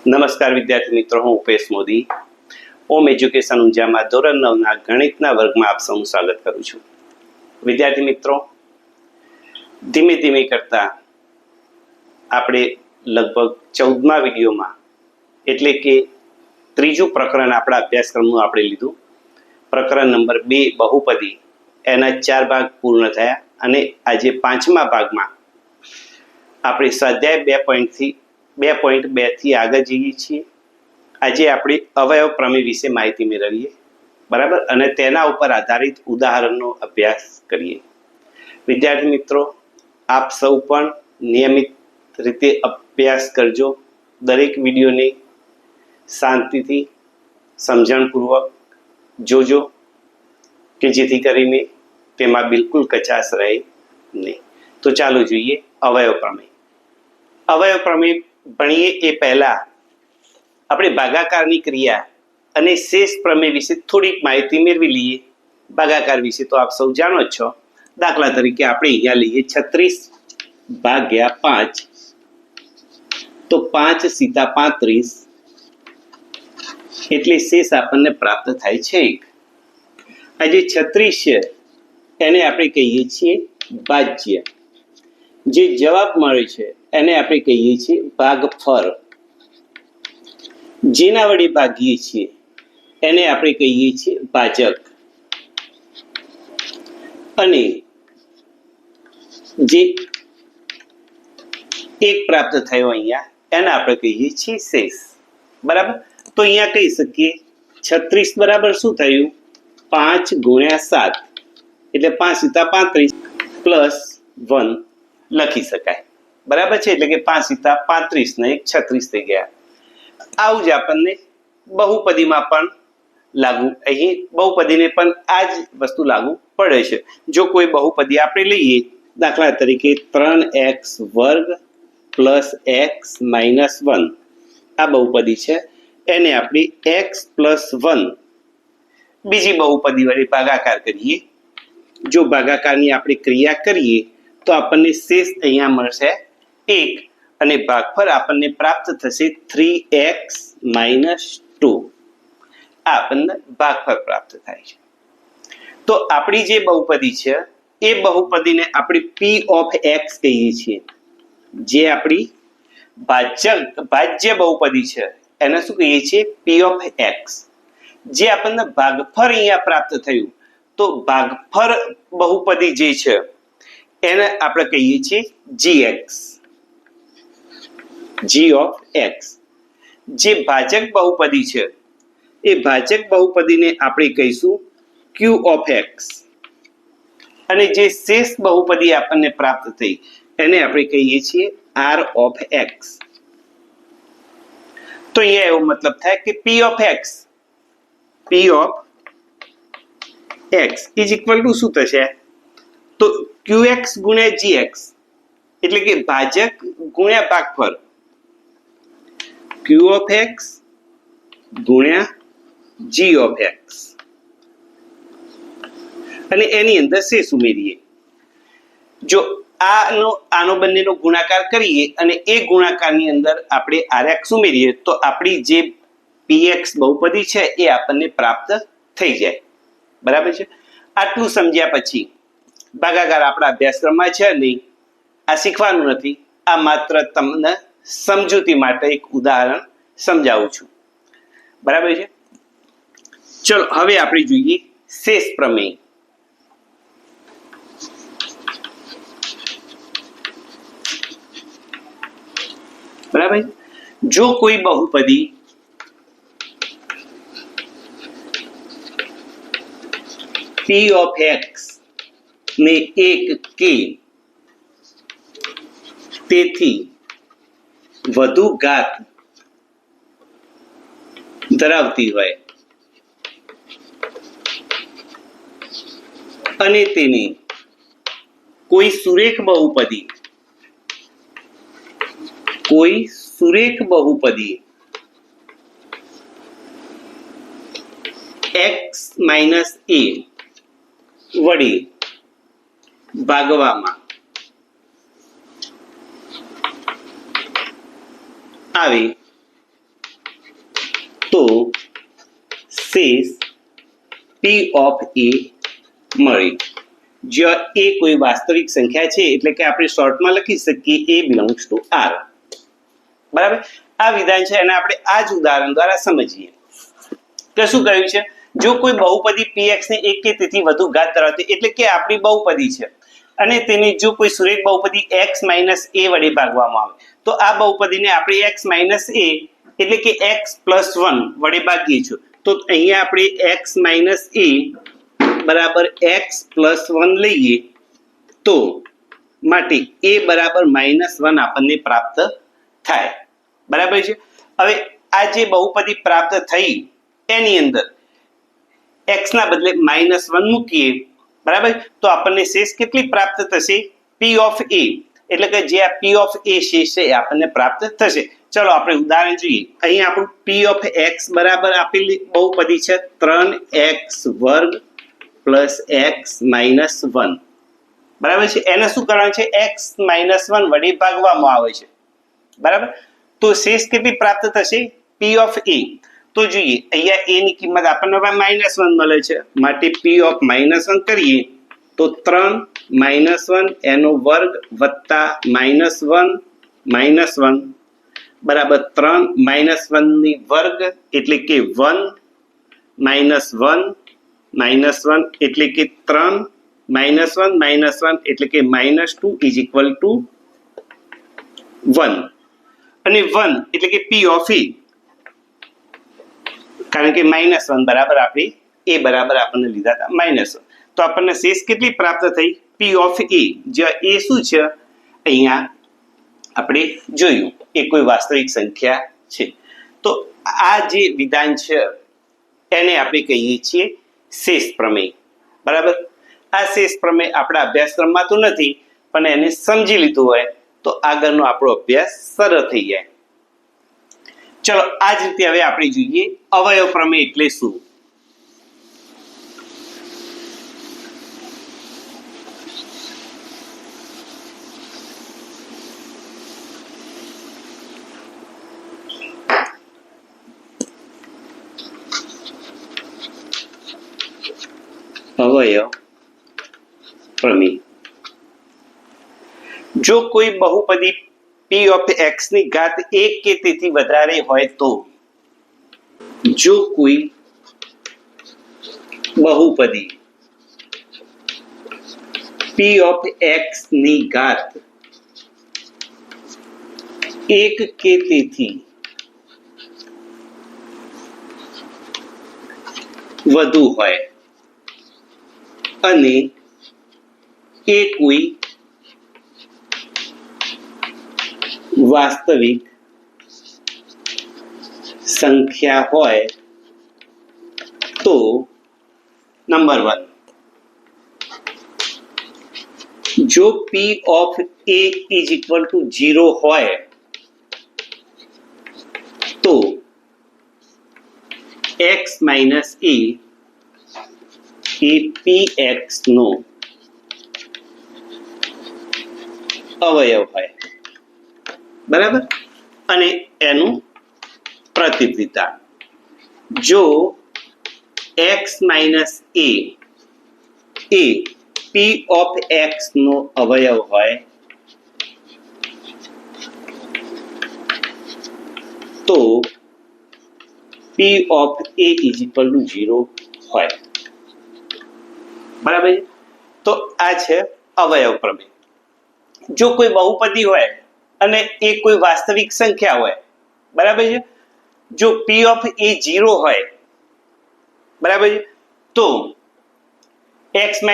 નમસ્કાર વિદ્યાર્થી મિત્રો, હું ઉપેશ મોદી ઓમ એજ્યુકેશન ઊંઝામાં ધોરણ 9ના ગણિતના વર્ગમાં આપ સૌનું સ્વાગત કરું છું. વિદ્યાર્થી મિત્રો, ધીમે ધીમે કરતા આપણે લગભગ 14મા વિડીયોમાં એટલે કે ત્રીજું પ્રકરણ આપણા અભ્યાસક્રમનું આપણે લીધું. પ્રકરણ નંબર 2 બહુપદી, એના 4 ભાગ પૂર્ણ થયા અને આજે 5મા ભાગમાં આપણે સ્વાધ્યાય 2.2 થી આગળ જઈએ છીએ. આજે આપણે અવયવ પ્રમેય વિશે માહિતી મેળવીએ, બરાબર, અને તેના ઉપર આધારિત ઉદાહરણનો અભ્યાસ કરીએ. વિદ્યાર્થી મિત્રો, આપ સૌ પણ નિયમિત રીતે અભ્યાસ કરજો. દરેક વિડીયોને શાંતિથી સમજણપૂર્વક જોજો કે જેથી કરીને તેમાં બિલકુલ કચાશ રહે નહીં. તો ચાલો જોઈએ અવયવ પ્રમેય. અવયવ પ્રમેય ભણીએ એ પહેલા આપણે ભાગાકારની ક્રિયા અને શેષ પ્રમેય વિશે થોડીક માહિતી મેળવી લઈએ. ભાગાકાર વિશે તો આપ સૌ જાણો જ છો. દાખલા તરીકે આપણે અહીંયા લઈએ 36 ભાગ્યા 5, તો 5 સીતા 35, એટલે શેષ આપણને પ્રાપ્ત થાય છે 1. આ જે 36 છે એને આપણે કહીએ છીએ ભાજ્ય. જે જવાબ મળે છે એને આપણે કહીએ છીએ ભાગફળ. જેના વડે ભાગીએ છીએ એને આપણે કહીએ છીએ ભાજક. અને જે 1 પ્રાપ્ત થયો અહીંયા એને આપણે કહીએ છીએ શેષ. બરાબર. તો અહીંયા કહી શકીએ 36 બરાબર શું થયું? 5 ગુણ્યા 7, એટલે 5 સીતા 35 પ્લસ 1 લખી શકાય. બરાબર છે. એટલે કે 5 સીતા 35 ને 1 36 થઈ ગયા. આવું જ આપણને બહુપદીમાં પણ લાગુ, અહીં બહુપદીને પણ આ જ વસ્તુ લાગુ પડે છે. જો કોઈ બહુપદી આપણે લઈએ, દાખલા તરીકે 3x વર્ગ પ્લસ x માઇનસ 1, આ બહુપદી છે. એને આપણે x પ્લસ 1 બીજી બહુપદી વડે ભાગાકાર કરીએ. જો ભાગાકારની આપણે ક્રિયા કરીએ તો આપણને શેષ અહીંયા મળશે 1 અને ભાગફળ આપણને પ્રાપ્ત થશે 3x માઇનસ 2. આ આપણને ભાગફળ પ્રાપ્ત થાય છે. તો આપણી જે બહુપદી છે એ બહુપદીને આપણે p ઓફ x કહીએ છીએ. જે આપણી ભાજ્ય બહુપદી છે એને શું કહીએ છીએ? p of x. જે આપણને ભાગફળ અહીંયા પ્રાપ્ત થયું, તો ભાગફળ બહુપદી જે છે એને આપણે કહીએ છીએ gx. g of x. જે ભાજક બહુપદી છે એ ભાજક બહુપદીને આપણે કહીશું q ઓફ x. અને જે શેષ બહુપદી આપણને પ્રાપ્ત થઈ એને આપણે કહીએ છીએ r ઓફ x. તો અહીંયા એવો મતલબ થાય કે p of x is equal to શું થશે? તો qx ગુણ્યા gx, એટલે કે ભાજક ગુણ્યા ભાગફળ. q ઓફ x ગુણ્યા g ઓફ x, અને એની અંદર શેષ ઉમેરીએ. જો આનો બંનેનો ગુણાકાર કરીએ અને એ ગુણાકારની અંદર આપણે rx ઉમેરીએ તો આપણી જે px બહુપદી છે એ આપણને પ્રાપ્ત થઈ જાય. બરાબર છે. આટલું સમજ્યા પછી ભાગાકાર આપણા અભ્યાસક્રમમાં છે નહીં, આ શીખવાનું નથી. આ માત્ર તમને સમજૂતી માટે એક ઉદાહરણ સમજાવું છું. બરાબર છે. ચલો હવે આપણે જોઈએ શેષ પ્રમેય. બરાબર. જો કોઈ બહુપદી p ઓફ x ને એક k તેથી વધુ ઘાત ધરાવતી હોય અને તેને કોઈ સુરેખ બહુપદી x માઇનસ a વડે ભાગવામાં આવે તો શેષ પી ઓફ એ મળી. જ્યાં એ કોઈ વાસ્તવિક સંખ્યા છે એટલે કે આપણે શોર્ટમાં લખી શકીએ એ બિલોંગ્સ ટુ આર. બરાબર, આ વિધાન છે અને આપણે આ જ ઉદાહરણ દ્વારા સમજીએ. તો શું કહ્યું છે, જો કોઈ બહુપદી px ને એક કે તેથી વધુ ઘાત ધરાવતી એટલે કે આપણી બહુપદી છે અને તેને જો કોઈ સુરેખ બહુપદી x - a વડે ભાગવામાં આવે તો આ બહુપદીને આપણે x - a એટલે કે x + 1 વડે ભાગીએ છીએ. તો અહીંયા આપણે x - a બરાબર x + 1 લઈએ તો માટે a બરાબર -1 આપણને પ્રાપ્ત થાય. બરાબર છે. હવે આ જે બહુપદી પ્રાપ્ત થઈ એની અંદર x ના બદલે -1 મૂકીએ. બરાબર, તો આપણને શેષ કેટલી પ્રાપ્ત થશે, p ઓફ a, એટલે કે જે આ p ઓફ a શેષ છે એ આપણને પ્રાપ્ત થશે. ચલો આપણે ઉદાહરણ જોઈએ. અહીં આપણું p ઓફ x બરાબર આપેલી બહુપદી છે 3x² + x - 1. બરાબર છે. એને શું કરવાનું છે, x - 1 વડે ભાગવામાં આવે છે. બરાબર, તો શેષ કેટલી પ્રાપ્ત થશે, p ઓફ a. તો જોઈએ અહીંયા a ની કિંમત આપણને -1 મળે છે માટે p ઓફ -1 કરીએ તો 3 - 1 એનો વર્ગ વત્તા -1 બરાબર 3 - 1 ની વર્ગ એટલે કે 1 - 1 એટલે કે 3 -1 એટલે કે -2 = 1 અને 1 એટલે કે p ઓફ a, કારણ કે -1 બરાબર આપણે a બરાબર આપણને લીધા હતા -1. તો આપણને શેષ કેટલી પ્રાપ્ત થઈ, p ઓફ a, જ્યાં a શું છે અહીંયા આપણે જોયું એ કોઈ વાસ્તવિક સંખ્યા છે. તો આ જે વિધાન છે એને આપણે કહીએ છીએ શેષ પ્રમેય. બરાબર, આ શેષ પ્રમેય આપણા અભ્યાસક્રમમાં તો નથી પણ એને સમજી લીધું હોય તો આગળનો આપણો અભ્યાસ સરળ થઈ જાય. ચલો આ જ રીતે હવે આપણે જોઈએ અવયવ પ્રમેય એટલે શું. અવયવ પ્રમેય. જો કોઈ બહુપદી p ઓફ x ની ઘાત 1 કે તેથી વધારે હોય તો, જો કોઈ બહુપદી p ઓફ x ની ઘાત 1 કે તેથી વધુ હોય અને એ કોઈ વાસ્તવિક સંખ્યા હોય તો નંબર 1, જો p ઓફ a = 0 હોય તો x - a એ px નો અવયવ હોય. બરાબર, અને એનું પ્રતિનિધિતા જો x - a A p of x નો અવયવ હોય તો p ઓફ a = 0 હોય. બરાબર, તો આ છે અવયવ પ્રમેય. જો કોઈ બહુપદી હોય અને એ કોઈ વાસ્તવિક સંખ્યા હોય, બરાબર છે, જો p ઓફ a 0 હોય, બરાબર છે, તો x - a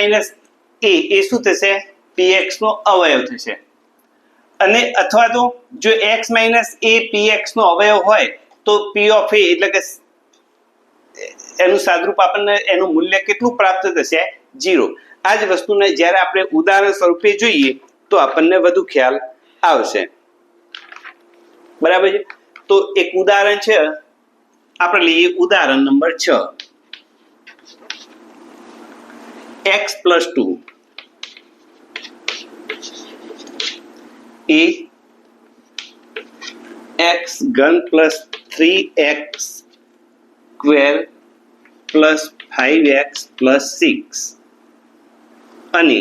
એ શું થશે, px નો અવયવ થશે. અને અથવા તો જો x - a px નો અવયવ હોય તો p ઓફ a એટલે કે એનું સાદરૂપ આપણને એનું મૂલ્ય કેટલું પ્રાપ્ત થશે, 0. આ જ વસ્તુને જ્યારે આપણે ઉદાહરણ સ્વરૂપે જોઈએ તો આપણને વધુ ખ્યાલ આવશે. બરાબર છે. તો એક ઉદાહરણ છે, આપણે લઈએ ઉદાહરણ નંબર 6. x + 2 એ x³ + 3x square plus 5x plus 6 અને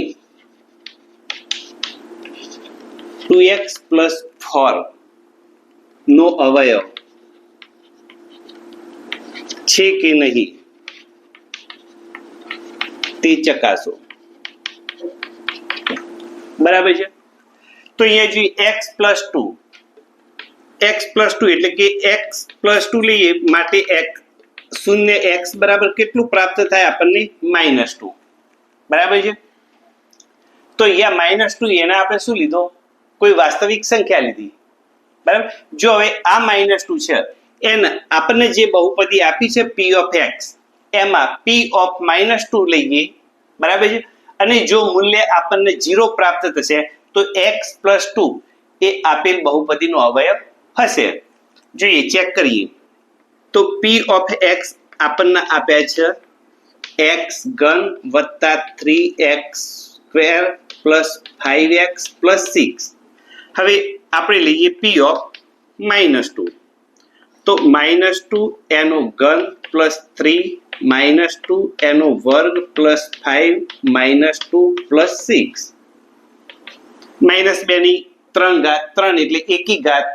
2x પ્લસ 4 નો અવયવ છે કે નહીં તે ચકાસો. બરાબર છે. તો અહીંયા જોઈએ x પ્લસ 2 એટલે કે x પ્લસ 2 લઈએ માટે શૂન્ય x બરાબર કેટલું પ્રાપ્ત થાય આપણને -2. બરાબર છે. તો અહીંયા -2 એના આપણે શું લીધો? કોઈ વાસ્તવિક સંખ્યા લીધી. બરાબર. જો હવે આ -2 છે એને આપણને જે બહુપદી આપી છે p of x એમાં p of -2 લઈએ. બરાબર છે. અને જો મૂલ્ય આપણને 0 પ્રાપ્ત થશે તો x પ્લસ 2 એ આપેલ બહુપદીનો અવયવ હશે. જોઈએ ચેક કરીએ તો p of x આપણને આપ્યા છે x ઘન વત્તા 3x square plus 5x plus 6. હવે આપણે લઈએ p of -2 તો -2 એનો ઘન પ્લસ 3 -2 એનો વર્ગ પ્લસ 5 -2 પ્લસ 6 -2 ની 3 ઘાત 3 એટલે એકી ઘાત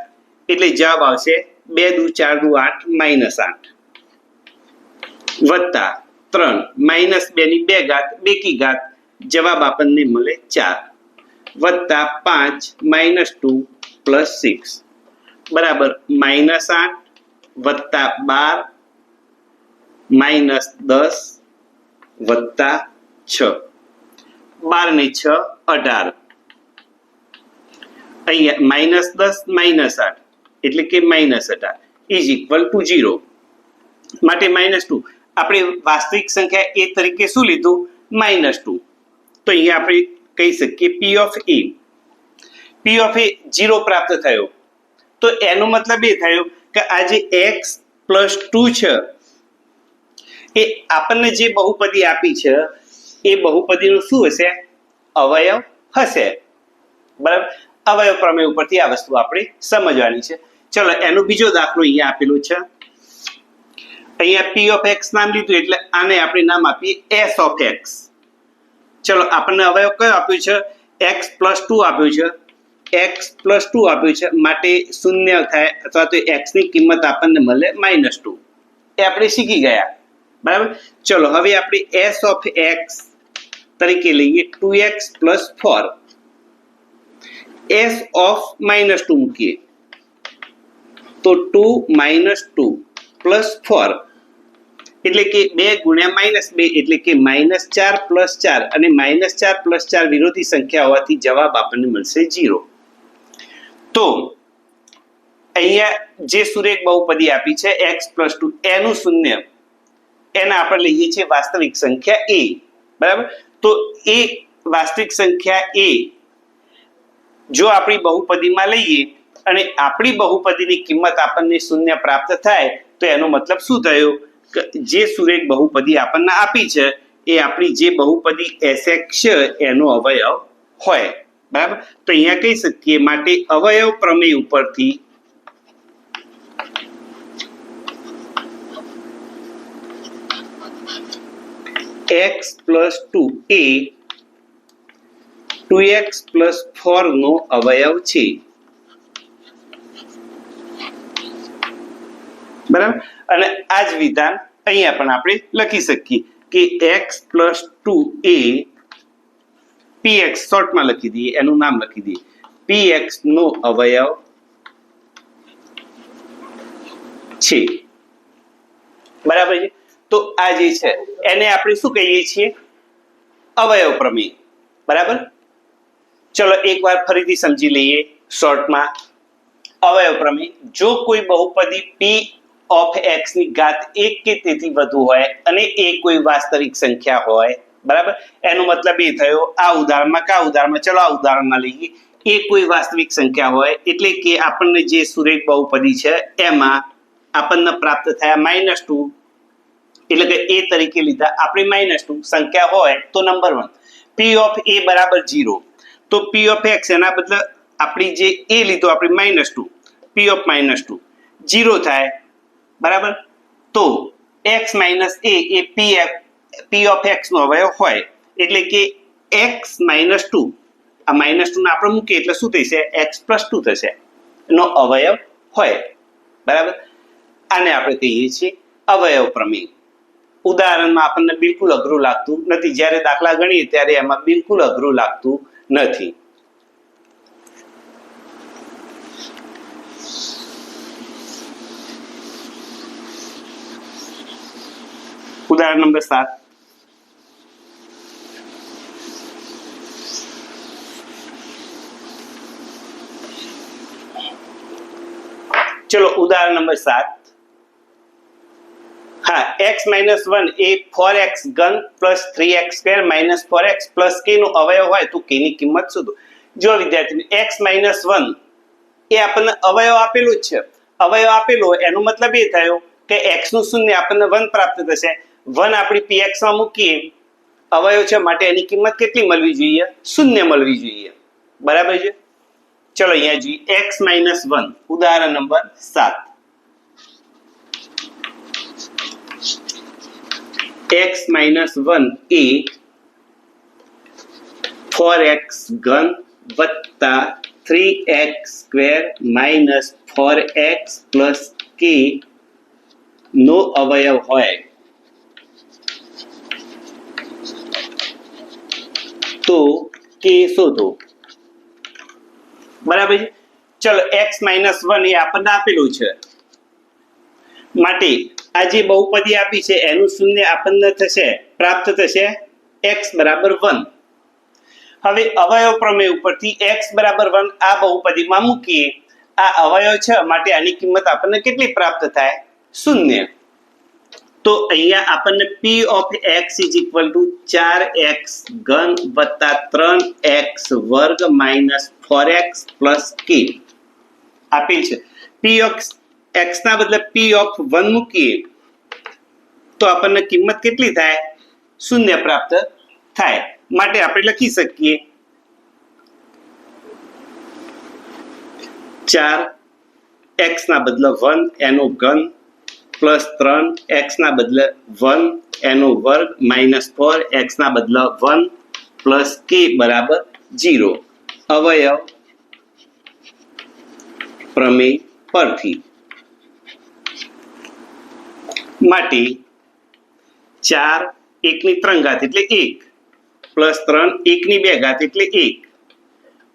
એટલે જવાબ આવશે 2 દુ 4 દુ 8 -8 વત્તા 3 -2 ની 2 ઘાત બેકી ઘાત જવાબ આપણને મળે 4 વત્તા 5 -2 પ્લસ 6 બરાબર -8 વત્તા 12 -10 વત્તા 6 12 ને 6 18 અહીંયા -10 -8 એટલે કે -18 ઇઝ ઇક્વલ ટુ 0 માટે -2 આપણે વાસ્તવિક સંખ્યા એ તરીકે શું લીધું -2. તો અહીંયા આપણે કહી શકીએ p of a 0 પ્રાપ્ત થયો. તો એનો મતલબ એ થયો કે આ જે x પ્લસ 2 છે એ આપણને જે બહુપદી આપી છે એ બહુપદીનું શું હશે? અવયવ હશે. બરાબર. અવયવ પ્રમેય ઉપરથી આ વસ્તુ આપણે સમજવાની છે. ચલો એનો બીજો દાખલો અહીંયા આપેલો છે. અહીંયા p of x નામ લીધું એટલે આને આપણે નામ આપીએ s of x. ચલો આપણને અવયવ કયો આપ્યું છે? x પ્લસ 2 આપ્યું છે. x પ્લસ 2 આપ્યું છે માટે શૂન્ય થાય અથવા તો x ની કિંમત આપણને મળે -2. એ આપણે શીખી ગયા. બરાબર. ચલો હવે આપણે s of x તરીકે લઈએ 2x પ્લસ 4. s of -2 મૂકીએ તો 2 -2 પ્લસ 4 એટલે કે 2 ગુણ્યા -2 એટલે કે -4 પ્લસ 4 અને -4 પ્લસ 4 વિરોધી સંખ્યા હોવાથી જવાબ આપણને મળશે 0. તો અહીંયા જે સુરેખ બહુપદી આપી છે x પ્લસ 2 એનું શૂન્ય એને આપણે લઈએ છીએ વાસ્તવિક સંખ્યા a. બરાબર. તો એ વાસ્તવિક સંખ્યા a જો આપણી બહુપદીમાં લઈએ અને આપણી બહુપદીની કિંમત આપણને શૂન્ય પ્રાપ્ત થાય તો એનો મતલબ શું થયો કે જે સુરેખ બહુપદી આપણને આપી છે એ આપણી જે બહુપદી sx છે એનો અવયવ હોય. બરાબર. તો અહીંયા કહી શકીએ માટે અવયવ પ્રમેય ઉપરથી x પ્લસ 2 એ 2x પ્લસ 4 નો અવયવ છે. બરાબર. અને આ જ વિધાન અહીંયા પણ આપણે લખી શકીએ કે x પ્લસ 2 એ px શોર્ટમાં લખી દઈએ એનું નામ લખી દઈએ px નો અવયવ છે. બરાબર છે. તો આ જે છે એને આપણે શું કહીએ છીએ? અવયવ પ્રમેય. બરાબર. ચલો એકવાર ફરીથી સમજી લઈએ શોર્ટમાં. અવયવ પ્રમેય જો કોઈ બહુપદી p of x ની ઘાત 1 કે તેથી વધુ હોય અને એ કોઈ વાસ્તવિક સંખ્યા હોય. બરાબર. એનો મતલબ એ થયો આ ઉદાહરણમાં ચલો આ ઉદાહરણમાં લઈએ એ કોઈ વાસ્તવિક સંખ્યા હોય એટલે કે આપણને જે સુરેખ બહુપદી છે એમાં આપણને પ્રાપ્ત થયા -2 એટલે કે a તરીકે લીધા આપણે -2 સંખ્યા હોય તો નંબર 1 p of a બરાબર 0. તો p of x એના બદલે આપણી જે a લીધો આપણે -2 p of -2 0 થાય. બરાબર. તો x minus a A p of x નો અવયવ હોય એટલે કે x માઇનસ 2 આ માઇનસ 2 ને આપણે મૂકીએ એટલે શું થશે x પ્લસ 2 થશે નો અવયવ હોય બરાબર આને આપણે કહીએ છીએ અવયવ પ્રમેય ઉદાહરણમાં આપણને બિલકુલ અઘરું લાગતું નથી જ્યારે દાખલા ગણીએ ત્યારે એમાં બિલકુલ અઘરું લાગતું નથી ઉદાહરણ નંબર 7 चलो उदाहरण नंबर 7 हाँ x माइनस 1 ए 4x घन plus 3x square minus 4x plus k નો અવયવ હોય તો k ની કિંમત શોધો જો વિદ્યાર્થી x માઇનસ 1 એ આપણને અવયવ આપેલું જ છે અવયવ આપેલો એનો મતલબ એ થયો કે x નું શૂન્ય આપણને 1 પ્રાપ્ત થશે 1 આપણી px માં મૂકીએ અવયવ છે માટે એની કિંમત કેટલી મળવી જોઈએ શૂન્ય મળવી જોઈએ બરાબર છે चलो यहाँ जी x माइनस 1 उदाहरण नंबर 7 x माइनस 1 ए 4x घन वत्ता 3x square minus 4x plus k नो अवयव होय तो k शोधो બરાબર છે ચલો x માઇનસ 1 એ આપણને આપેલું છે માટે આ જે બહુપદી આપી છે એનું શૂન્ય આપણને થશે પ્રાપ્ત થશે x બરાબર 1 હવે અવયવ પ્રમેય ઉપરથી x બરાબર 1 આ બહુપદીમાં મૂકીએ આ અવયવ છે માટે આની કિંમત આપણને કેટલી પ્રાપ્ત થાય શૂન્ય તો અહીંયા આપણને p ઓફ x 4x ઘન વત્તા 3x વર્ગ માઇનસ 4x પ્લસ k આપેલ છે p ઓફ x ના બદલે p ઓફ 1 મૂકીએ તો આપણને કિંમત કેટલી થાય શૂન્ય પ્રાપ્ત થાય માટે આપણે લખી શકીએ 4x ના બદલે 1 એનો ઘન प्लस 3x ना बदले 1 एनो वर्ग माइनस 4x ना बदले 1 प्लस k बराबर 0 अवयव प्रमेय परथी माटी 4 1 ની 3 ઘાત એટલે 1 પ્લસ 3 1 ની 2 ઘાત એટલે 1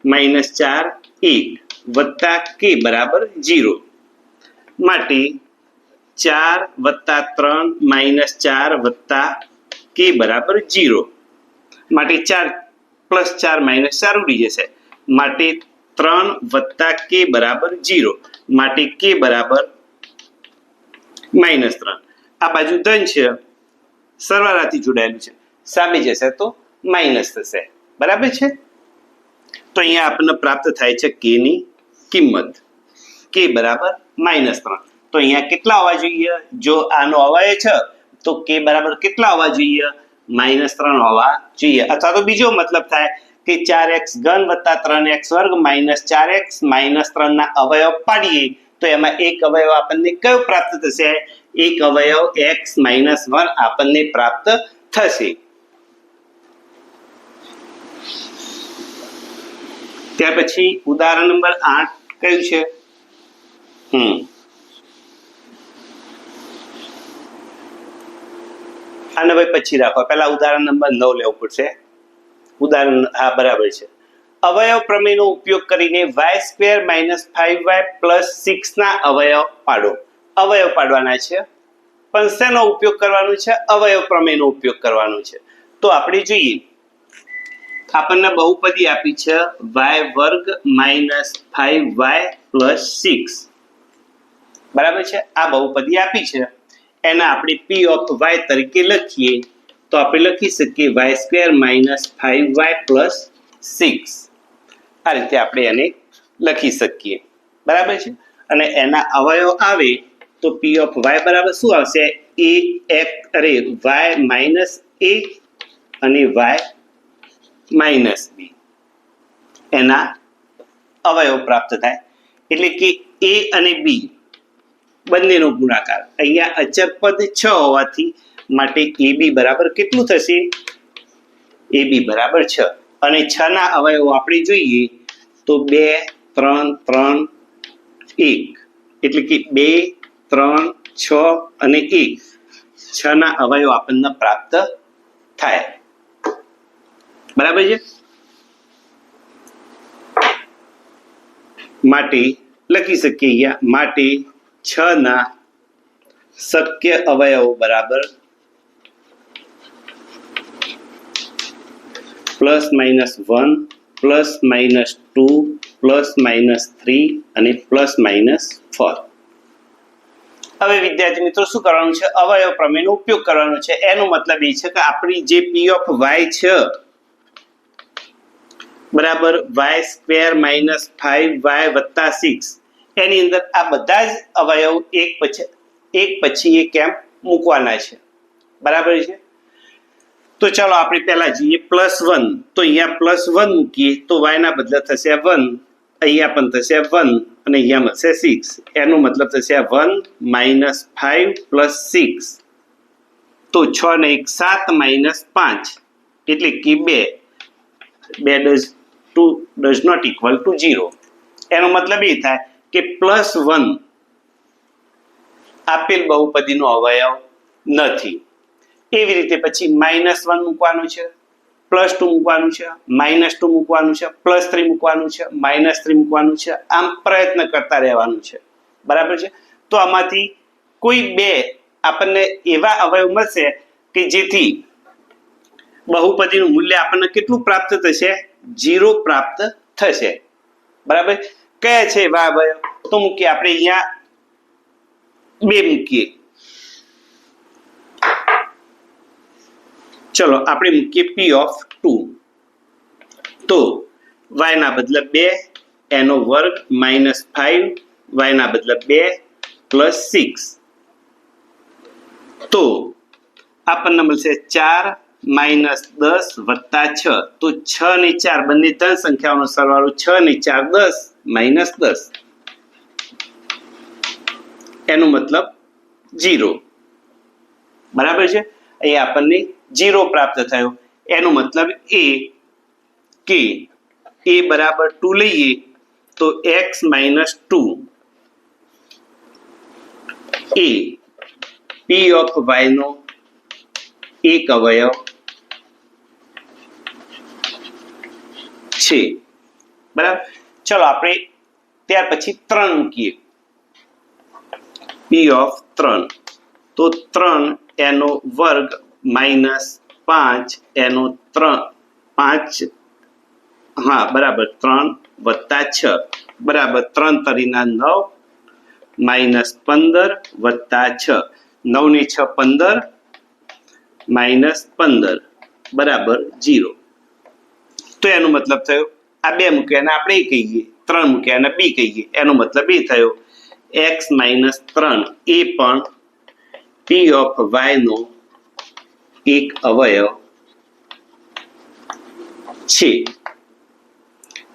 માઈનસ 4 1 વત્તા k બરાબર 0 માટે 4 વત્તા 3 માઇનસ 4 વત્તા k બરાબર 0 માટે 4 પ્લસ 4 માઇનસ 4 ઉડી જશે માટે 3 વત્તા k બરાબર 0 માટે k બરાબર માઇનસ 3 આ બાજુ ધન છે સરવાળાથી જોડાયેલું છે સામે જશે તો માઇનસ થશે બરાબર છે તો અહીંયા આપણને પ્રાપ્ત થાય છે k ની કિંમત k બરાબર માઇનસ 3 तो यहाँ कितना होवा જોઈએ जो आनो अवयव है तो k बराबर कितना होवा જોઈએ -3 होवा જોઈએ अथवा तो बीजो मतलब थाय कि 4x घन वत्ता 3x वर्ग माइनस 4x माइनस 3 ना अवयव पाડીએ तो एमा एक अवयव आपने कयो प्राप्त थशे एक अवयव x - 1 आपने प्राप्त थशे त्यार पछी उदाहरण नंबर 8 कયું છે आने भाई पछी राखो पहला उदाहरण नंबर 9 लेवू पड़शे उदाहरण हाँ बराबर है अवयव प्रमेय नो उपयोग करीने y² - 5y + 6 ना अवयव पाडो अवयव पाडवाना छे पण शेनो उपयोग करवानो छे अवयव प्रमेय नो उपयोग करवानो छे तो आपणे जोईए आपणने बहुपदी आपी छे y² - 5y + 6 बराबर छे आ बहुपदी आपी छे एना આપણે p ઓફ y તરીકે લખીએ તો આપણે લખી શકીએ y² - 5y + 6 આ રીતે આપણે એને લખી શકીએ બરાબર છે અને એના અવયવ આવે તો p ઓફ y બરાબર શું આવશે a x અરે y - a અને y - b એના અવયવ પ્રાપ્ત થાય એટલે કે a અને b બંનેનો ગુણાકાર. અહીંયા અચર પદ 6 હોવાથી માટે AB બરાબર કેટલું થશે? AB બરાબર 6. અને 6 ના અવયવો આપણે જોઈએ તો 2 3 3 1 એટલે કે 2 3 6 અને 1 6 ના અવયવ આપણને પ્રાપ્ત થાય. બરાબર છે. માટે લખી શકીએ અહીંયા માટે 6 ના શક્ય અવયવો બરાબર +-1 +-2 +-3 અને +-4. હવે વિદ્યાર્થી મિત્રો શું કરવાનું છે? અવયવ પ્રમેયનો ઉપયોગ કરવાનો છે. એનો મતલબ એ છે કે આપણી જે P ઓફ y છે બરાબર y² - 5y + 6 એની અંદર આ બધા જ અવયવ એક પછી એક કેમ મૂકવાના છે. બરાબર છે. તો ચાલો આપણે પહેલા જોઈએ +1. તો અહીંયા +1 મૂકીએ તો y ના બદલે થશે 1, અહીંયા પણ થશે 1 અને અહીંયા મળશે 6. એનો મતલબ થશે 1 - 5 + 6. તો 6 ને 1 7 - 5 એટલે કે 2 does not equal to 0. એનો મતલબ એ થાય કે +1 આપેલ બહુપદીનો અવયવ નથી. એવી રીતે પછી -1 મૂકવાનું છે, +2 મૂકવાનું છે, -2 મૂકવાનું છે, +3 મૂકવાનું છે, -3 મૂકવાનું છે. આમ પ્રયત્ન કરતા રહેવાનું છે. બરાબર છે. તો આમાંથી કોઈ બે આપણને એવા અવયવ મળશે કે જેથી બહુપદીનું મૂલ્ય આપણને કેટલું પ્રાપ્ત થશે? 0 પ્રાપ્ત થશે. બરાબર. કયા છે એવા અવયવ? તો મૂકીએ આપણે અહીંયા 2 મૂકીએ. ચલો આપણે મૂકીએ P ઓફ 2. તો y ના બદલે 2 એનો વર્ગ -5 y ના બદલે 2 + 6. તો આપણને મળશે 4 - 10 + 6. તો 6 ને 4 બંને ધન સંખ્યાઓનો સરવાળો 6 ને 4 10 - 10. એનો મતલબ 0. બરાબર છે. અહીંયા આપણને 0 પ્રાપ્ત થયો. એનો મતલબ એ કે a બરાબર 2 લઈએ તો x - 2 A P of y નો એક અવયવ છે. બરાબર. ચલો આપણે ત્યાર પછી 3 મૂકીએ. P of 3. તો 3 એનો વર્ગ -5 એનો 5 હા બરાબર 3 + 6 બરાબર 3 × 9 -15 + 6. 9 ને 6 15 -15 બરાબર 0. તો એનો મતલબ થયો આ 2 મૂક્યા અને આપણે એ કહીએ, 3 મૂક્યા અને b કહીએ. એનો મતલબ એ થયો x - 3 એ પણ P ઓફ y નો એક અવયવ છે.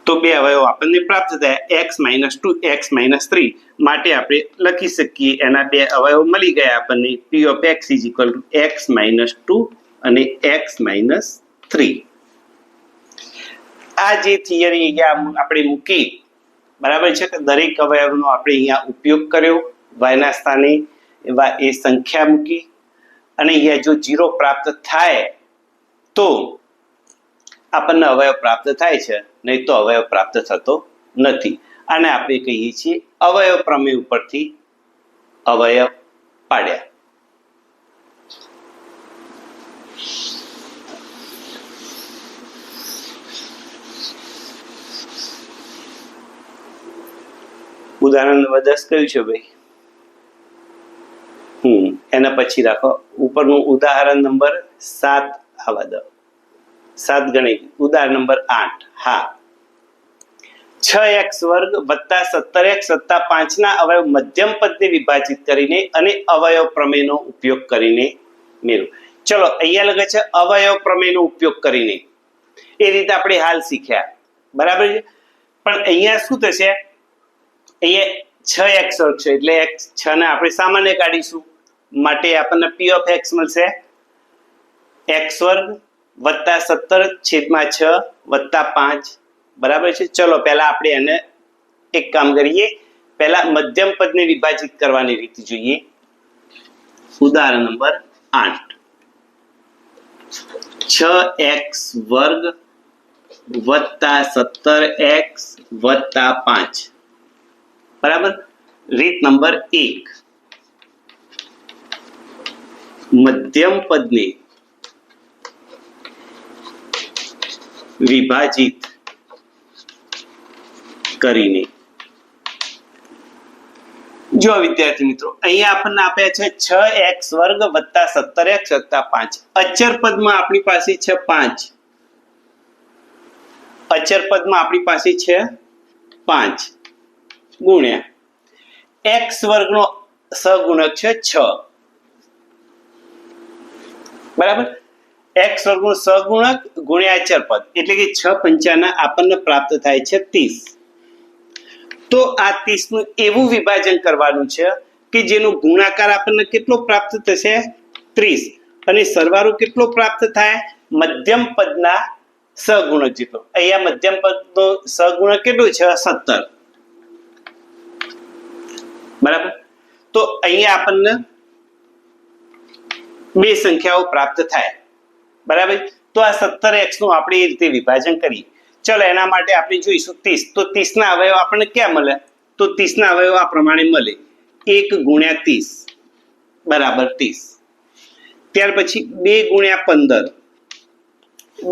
તો 2 અવયવ આપણને પ્રાપ્ત થયા x - 2 x - 3. માટે આપણે લખી શકીએ એના 2 અવયવ મળી ગયા આપણને. P ઓફ x = x - 2 અને x - 3. આ જે થિયરી અહીંયા આપણે મૂકી બરાબર છે કે દરેક અવયવનો આપણે અહીંયા ઉપયોગ કર્યો. y ના સ્થાને એવા એ સંખ્યા મૂકી અને અહીંયા જો 0 પ્રાપ્ત થાય તો આપણને અવયવ પ્રાપ્ત થાય છે, નહીં તો અવયવ પ્રાપ્ત થતો નથી. આને આપણે કહીએ છીએ અવયવ પ્રમેય ઉપરથી અવયવ પાડ્યા. ઉદાહરણ નંબર 10 કયું છે ભાઈ? એના પછી રાખો ઉપરનું ઉદાહરણ નંબર 7 આવા દો. 7 ગણી. ઉદાહરણ નંબર 8. હા, 6x² + 17x + 5 ના અવયવ મધ્યમ પદને વિભાજિત કરીને અને અવયવ પ્રમેયનો ઉપયોગ કરીને મેળવો. ચલો અહીંયા લખે છે અવયવ પ્રમેયનો ઉપયોગ કરીને. એ રીતે આપણે હાલ શીખ્યા. બરાબર છે. પણ અહીંયા શું થશે? અહીંયા 6x વર્ગ છે એટલે x 6 ને આપણે સામાન્ય કાઢીશું માટે આપણને p of x મળશે x વર્ગ વત્તા 17 છેદમાં 6 વત્તા 5 બરાબર છે। ચલો પહેલા આપણે એને એક કામ કરીએ, પહેલા મધ્યમ પદને વિભાજિત કરવાની રીત જોઈએ। ઉદાહરણ નંબર 8 6x વર્ગ વત્તા 17x વત્તા 5 બરાબર। રીત નંબર 1 મધ્યમ પદને વિભાજિત કરીને જો વિદ્યાર્થી મિત્રો અહીંયા આપણને આપ્યા છે 6x વર્ગ વત્તા 17x વત્તા 5 અચર પદમાં આપણી પાસે છે 5 અચર પદમાં આપણી પાસે છે 5 ગુણ્યા x વર્ગનો સહગુણક છે 6 બરાબર। x વર્ગનો સહગુણક ગુણ્યા અચર પદ એટલે કે 6 પંચાના આપણને પ્રાપ્ત થાય છે 30। તો આ 30 નું એવું વિભાજન કરવાનું છે કે જેનો ગુણાકાર આપણને કેટલો પ્રાપ્ત થશે 30 અને સરવાળો કેટલો પ્રાપ્ત થાય મધ્યમ પદના સહગુણક જેટલો। અહીંયા મધ્યમ પદનો સહગુણક કેટલો છે 17 બરાબર। તો અહીંયા આપણને બે સંખ્યાઓ પ્રાપ્ત થાય બરાબર। તો આ 17x નું આપણે એ રીતે વિભાજન કરીએ। ચલો એના માટે આપણે જોઈશું 30 તો 30 ના અવયવ આપણને ક્યાં મળે તો 30 ના અવયવ આ પ્રમાણે મળે 1 ગુણ્યા 30 બરાબર 30 ત્યાર પછી 2 ગુણ્યા 15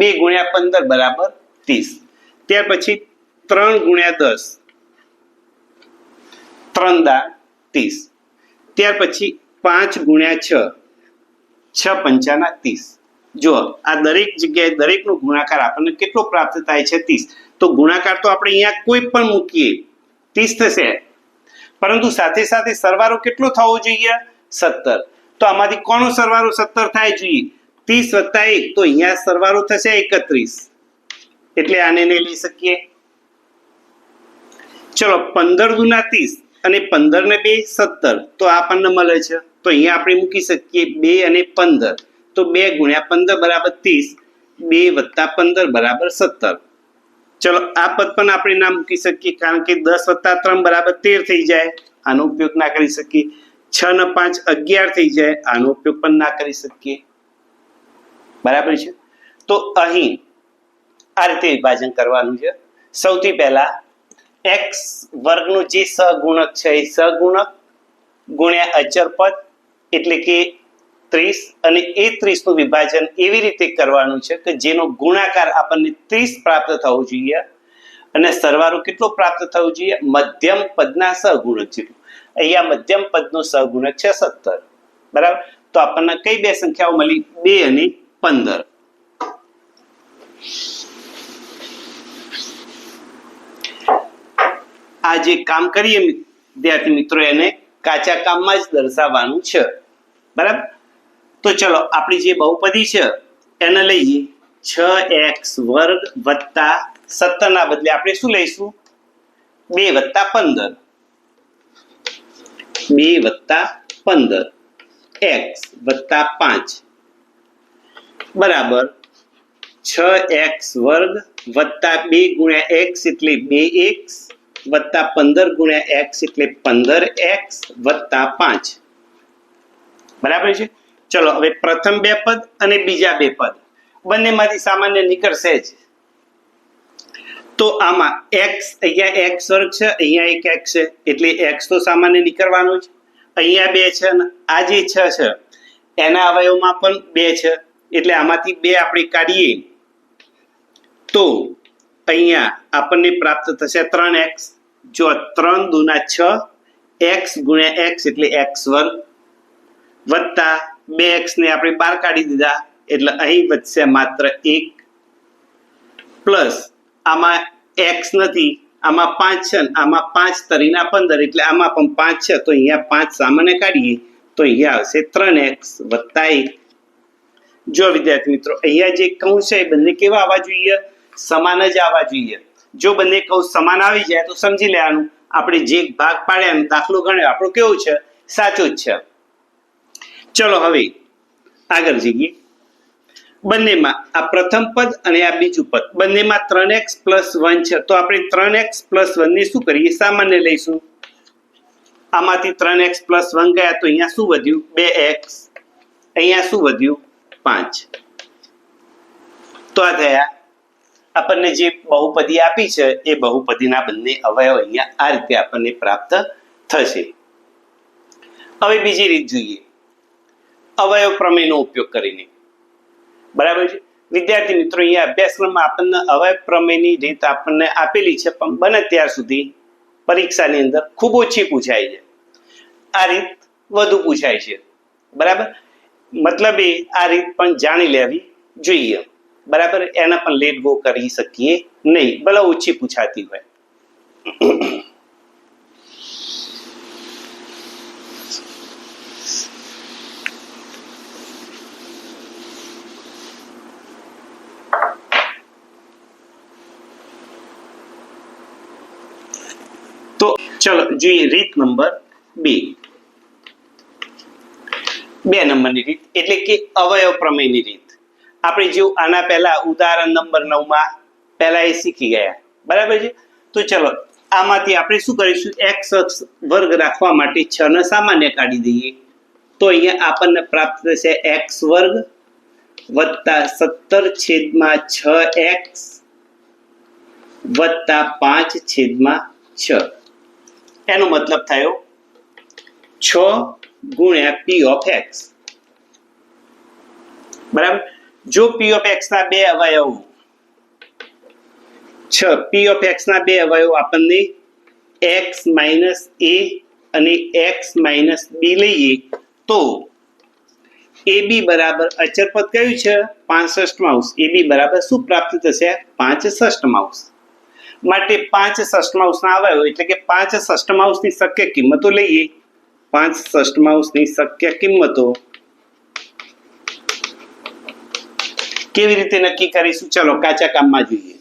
2 ગુણ્યા 15 બરાબર 30 ત્યાર પછી 3 ગુણ્યા 10 3 દા 30 ત્યાર પછી 5 ગુણ્યા 6 6 પંચાના 30 જો આ દરેક જગ્યાએ દરેકનો ગુણાકાર આપણને કેટલો પ્રાપ્ત થાય છે 30 તો ગુણાકાર તો આપણે અહીંયા કોઈ પણ મૂકીએ 30 થશે પરંતુ સાથે સાથે સરવાળો કેટલો થવો જોઈએ 17 તો આમાંથી કોનો સરવાળો 17 થાય જોઈએ 30 વત્તા 1 તો અહીંયા સરવાળો થશે 31 એટલે આને નહીં લઈ શકીએ। ચલો 15 દુના 30 અને 15 ને 2 17 તો આપણને મળે છે તો અહીંયા આપણે મૂકી શકીએ 2 અને 15 તો 2 ગુણ્યા 15 બરાબર 30 2 વત્તા 15 બરાબર 17 ચલો આ પદ પણ આપણે ના મૂકી શકીએ કારણ કે 10 વત્તા 3 બરાબર 13 થઈ જાય આનો ઉપયોગ ના કરી શકીએ 6 ને 5 11 થઈ જાય આનો ઉપયોગ પણ ના કરી શકીએ બરાબર છે। તો અહીં આ રીતે વિભાજન કરવાનું છે। સૌથી પહેલા x વર્ગનો જે સહગુણક છે એ સહગુણક ગુણ્યા અચર પદ એટલે કે 30 અને એ 30 નું વિભાજન એવી રીતે કરવાનું છે કે જેનો ગુણાકાર આપણને 30 પ્રાપ્ત થવો જોઈએ અને સરવાળો કેટલો પ્રાપ્ત થવો જોઈએ મધ્યમ પદના સહગુણક જેટલો। અહીંયા મધ્યમ પદનો સહગુણક છે 17 બરાબર। તો આપણને કઈ બે સંખ્યાઓ મળી 2 અને 15 આ જે કામ કરીએ વિદ્યાર્થી મિત્રો એને કાચા કામમાં જ દર્શાવવાનું છે બરાબર। તો ચલો આપણી જે બહુપદી છે એને લઈએ 6x વર્ગ વત્તા 17 ના બદલે આપણે શું લઈશું 2 વત્તા 15 2 વત્તા 15 x વત્તા 5 બરાબર 6x વર્ગ વત્તા 2 ગુણ્યા x એટલે 2x વત્તા 15 ગુણ્યા x એટલે 15x વત્તા 5 બરાબર છે। ચલો હવે પ્રથમ બે પદ અને બીજા બે પદ બંનેમાંથી સામાન્ય નીકળશે જ તો આમાં x અહીંયા x વર્ગ છે અહીંયા એક x છે એટલે x તો સામાન્ય નીકળવાનું જ। અહીંયા 2 છે અને આ જે 6 છે એના અવયવમાં પણ 2 છે એટલે આમાંથી 2 આપણે કાઢીએ તો અહીંયા આપણને પ્રાપ્ત થશે 3x જો 3 દુના 6 x ગુણ્યા x એટલે x વર્ગ વત્તા 2x ને આપણે બહાર કાઢી દીધા એટલે અહીં વધશે માત્ર 1 પ્લસ આમાં x નથી આમાં 5 છે આમાં 5 તરીના 15 એટલે આમાં પણ 5 છે તો અહીંયા 5 સામાન્ય કાઢીએ તો અહીંયા આવશે 3x વત્તા 1 જો વિદ્યાર્થી મિત્રો અહીંયા જે કૌંસ છે એ બંને કેવા આવવા જોઈએ સમાન જ આવવા જોઈએ। જો બંને કૌંસ સમાન આવી જાય તો સમજી લેવાનું આપણે જે ભાગ પાડ્યા દાખલો ગણ્યો આપણો કેવો છે, સાચો જ છે. ચલો હવે આગળ જઈએ. બંનેમાં આ પ્રથમ પદ અને આ બીજું પદ બંનેમાં 3x + 1 છે, તો આપણે 3x + 1 ને શું કરીએ, સામાન્ય લઈશું. આમાંથી 3x + 1 ગયા તો અહીંયા શું વધ્યું, 2x. અહીંયા શું વધ્યું, 5. તો આ થયા આપણને જે બહુપદી આપી છે એ બહુપદીના બંને અવયવ અહીંયા આ રીતે આપણને પ્રાપ્ત થશે. હવે બીજી રીત જોઈએ, અવયવ પ્રમેયનો ઉપયોગ કરીને. બરાબર છે વિદ્યાર્થી મિત્રો, અહીંયા અભ્યાસક્રમમાં આપણને અવયવ પ્રમેયની રીત આપણને આપેલી છે, પણ બને ત્યાર સુધી પરીક્ષાની અંદર ખૂબ ઓછી પૂછાય છે. આ રીત વધુ પૂછાય છે. બરાબર, મતલબ એ આ રીત પણ જાણી લેવી જોઈએ. બરાબર, એના પણ લેટ ગો કરી શકીએ નહીં, ભલે ઓછી પૂછાતી હોય. તો ચલો જોઈએ રીત નંબર 2. 2 નંબરની રીત એટલે કે અવયવ પ્રમેયની રીત. આપણે જેવું આના પહેલા ઉદાહરણ નંબર 9 માં પહેલા એ શીખી ગયા. બરાબર છે. તો ચલો આમાંથી આપણે શું કરીશું, x અક્ષ વર્ગ રાખવા માટે 6 ને સામાન્ય કાઢી દઈએ. તો અહીંયા આપણને પ્રાપ્ત થશે x વર્ગ વત્તા 17/6x વત્તા 5/6. એનો મતલબ થયો 6 ગુણ્યા p of x. બરાબર, જો p of x ના બે અવયવ p of x ના બે અવયવ આપણને x minus a અને x minus b લઈએ તો ab બરાબર અચળ પદ કયું છે, 5/6. ab બરાબર શું પ્રાપ્ત થશે, 5/6. માટે 5/6 ના અવયવ એટલે કે 5/6 ની શક્ય કિંમતો લઈએ. 5/6 ની શક્ય કિંમતો કેવી રીતે નક્કી કરીશું, ચલો કાચા કામમાં જોઈએ.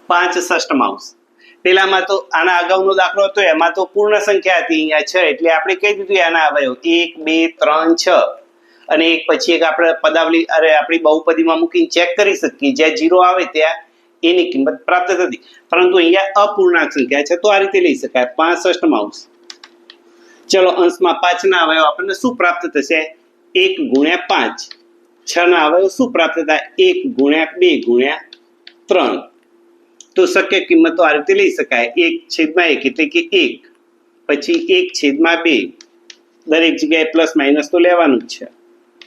5/6 પેલામાં તો આના અગાઉનો દાખલો હતો, એમાં તો પૂર્ણ સંખ્યા હતી, અહીંયા 6 એટલે આપણે કહી દીધું આના અવયવ 1 2 3 6 અને એક પછી એક આપણે પદાવલી આપણી બહુપદીમાં મૂકીને ચેક કરી શકીએ, જ્યાં 0 આવે ત્યાં એની કિંમત પ્રાપ્ત થતી. પરંતુ અહીંયા અપૂર્ણાંક સંખ્યા છે તો આ રીતે લઈ શકાય 5/6. ચલો અંશમાં 5 ના અવયવ આપણને શું પ્રાપ્ત થશે, 1 ગુણ્યા 5. 6 ના અવયવ શું પ્રાપ્ત થાય, 1 ગુણ્યા 2 ગુણ્યા 3. તો શક્ય કિંમતો આ રીતે લઈ શકાય, 1/1 એટલે કે 1, પછી 1/2. દરેક જગ્યાએ પ્લસ માઇનસ તો લેવાનું જ છે.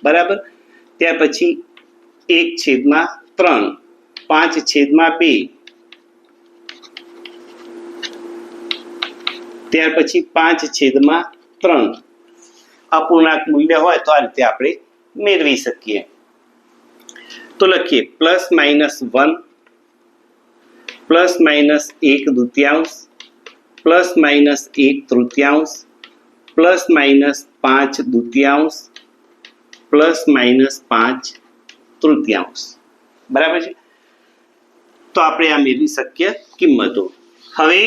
બરાબર, ત્યાર પછી 1/3, 5/2, ત્યાર પછી 5/3. અપૂર્ણાંક મૂલ્ય હોય તો આ રીતે આપણે મેળવી શકીએ. તો લખીએ +-1 +-1/2 +-1/3 +-5/2 +-5/3. બરાબર છે. તો આપણે આ મેળવી શકીએ કિંમતો. હવે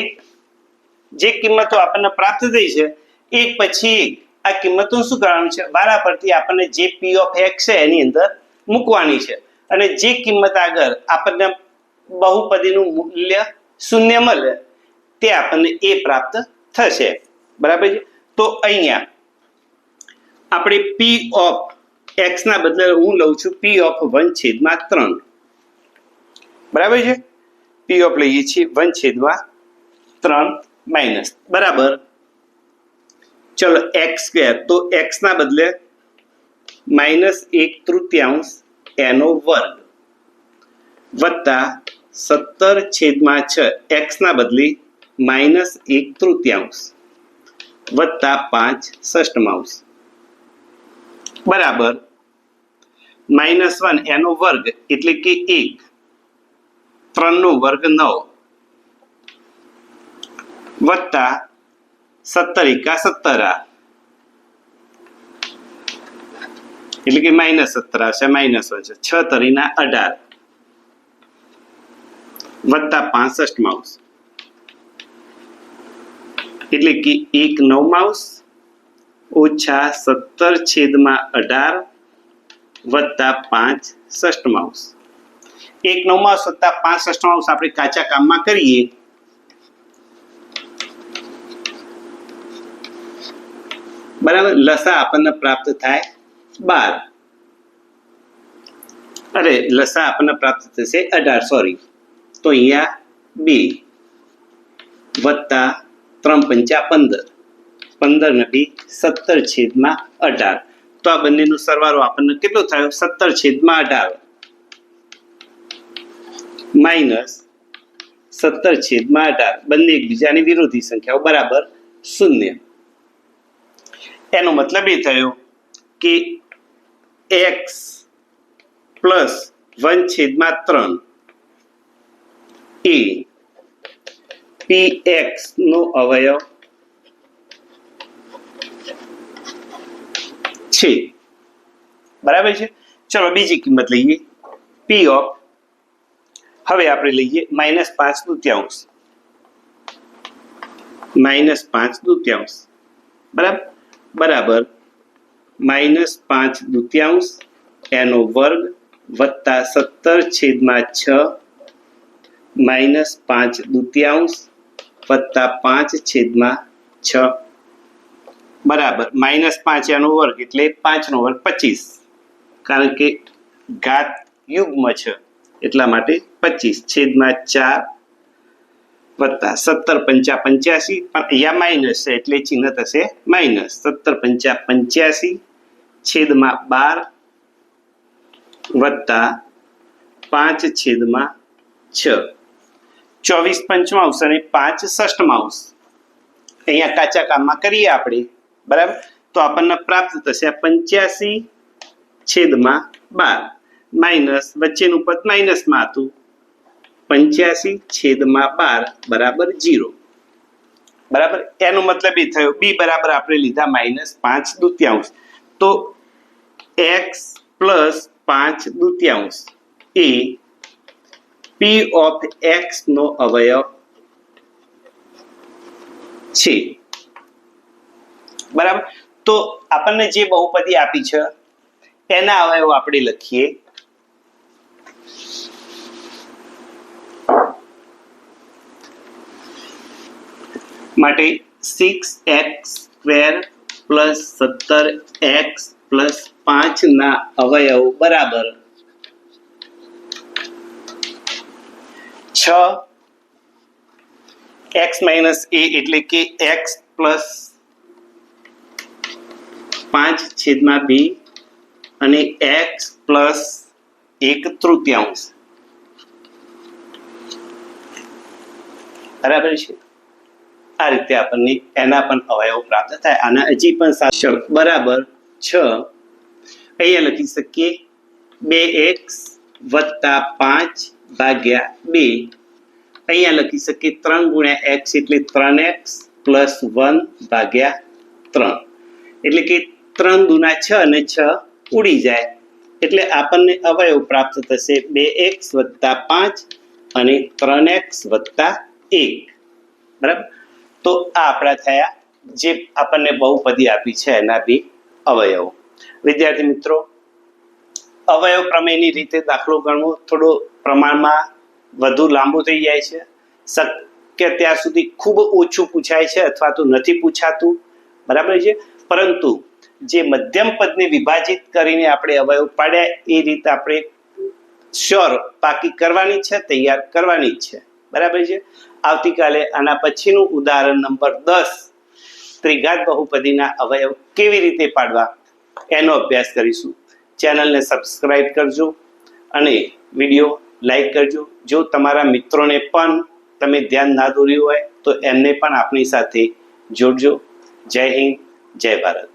જે કિંમતો આપણને પ્રાપ્ત થઈ છે એક પછી એક આ કિંમતો શું કરવાનું છે, વારા પરથી આપણને જે p of x છે એની અંદર મૂકવાની છે, અને જે કિંમત આગળ આપણને બહુપદીનું મૂલ્ય 0 મળે તે આપણને એ પ્રાપ્ત થશે. બરાબર છે. તો અહીંયા આપણે p of x ના બદલે હું લઉં છું p of 1/3. બરાબર છે, p of લઈએ છીએ 1/3 માઇનસ બરાબર. ચલો x², તો x ના બદલે -1/3 એનો વર્ગ વત્તા 17/6 x ના બદલે -1/3 વત્તા 5/6 બરાબર -1 એનો વર્ગ એટલે કે 1, 3 નો વર્ગ 9 વત્તા 17 × 17 એટલે કે -17 આવશે, -1 છે, 6 × 3 = 18 વત્તા 65. એટલે કે 1/9 ઓછા 17/18 વત્તા 5/6 1/9 વત્તા 5/6 આપણે કાચા કામમાં કરીએ બરાબર. લસા આપણને પ્રાપ્ત થાય 12, અરે લસા આપણને પ્રાપ્ત થશે 18, સોરી. તો અહીંયા 2 વત્તા 3 × 5 = 15, 15 ને 2 17/18. તો આ બંનેનો સરવાળો આપણને કેટલો થયો? 17/18 માઇનસ 17/18. બંને એકબીજાની વિરોધી સંખ્યાઓ બરાબર 0. એનો મતલબ એ થયો કે x પ્લસ 1/3 એ px નો અવયવ છે. બરાબર છે. ચલો બીજી કિંમત લઈએ. p ઓફ, હવે આપણે લઈએ -5/2, -5/2 બરાબર બરાબર -5/2 એનો વર્ગ વત્તા 17/6 -5/2 વત્તા 5/6 બરાબર -5 એનો વર્ગ એટલે 5 નો વર્ગ 25, કારણ કે ઘાત યુગ્મ છે એટલા માટે 25/4 વત્તા 17 × 5 = 85, પણ અહીંયા માઇનસ છે એટલે ચિહ્ન થશે માઇનસ. 17 × 85/12 વત્તા 5/6, 24/5 અને 5/6. અહીંયા કાચા કામમાં કરીએ આપણે બરાબર, તો આપણને પ્રાપ્ત થશે 85/12 માઇનસ વચ્ચેનું પદ માઇનસમાં હતું 85/12 બરાબર 0. બરાબર. એનો મતલબ એ થયો b બરાબર આપણે લીધા -5/2, તો x plus 5/2 A p of x નો અવયવ છે. બરાબર. તો આપણને જે બહુપદી આપી છે એના અવયવ આપણે લખીએ. માટે 6x² પ્લસ 17x પ્લસ 5 ના અવયવ બરાબર 6x - a એટલે કે x પ્લસ 5/2 અને x પ્લસ 1/3. બરાબર છે. આ રીતે આપણને એના પણ અવયવ પ્રાપ્ત થાય. આના હજી પણ બરાબર 6. અહીંયા લખી શકીએ 2x વત્તા 5/2. અહીંયા લખી શકીએ 3 × x એટલે 3x પ્લસ 1/3. એટલે કે 3 દુના 6 અને 6 ઉડી જાય એટલે આપણને અવયવ પ્રાપ્ત થશે 2x વત્તા 5 અને 3x વત્તા 1. બરાબર. તો આ આપણા થયા જે આપણને બહુપદી આપી છે એના બે અવયવો. વિદ્યાર્થી મિત્રો, અવયવ પ્રમેયની રીતે દાખલો ગણવો થોડો પ્રમાણમાં વધુ લાંબુ થઈ જાય છે. શક્ય ત્યાં સુધી ખૂબ ઓછું પૂછાય છે અથવા તો નથી પૂછાતું. બરાબર છે. પરંતુ જે મધ્યમ પદને વિભાજિત કરીને આપણે અવયવ પાડ્યા એ રીતે આપણે શ્યોર પાકી કરવાની છે, તૈયાર કરવાની છે. બરાબર છે. આવતીકાલે આના પછીનું ઉદાહરણ નંબર 10 ત્રિઘાત બહુપદીના અવયવ કેવી રીતે પાડવા એનો અભ્યાસ કરીશું. ચેનલને સબસ્ક્રાઇબ કરજો અને વિડીયો લાઈક કરજો. જો તમારા મિત્રોને પણ તમે ધ્યાન ના દોર્યું હોય તો એમને પણ આપણી સાથે જોડજો. જય હિન્દ, જય ભારત.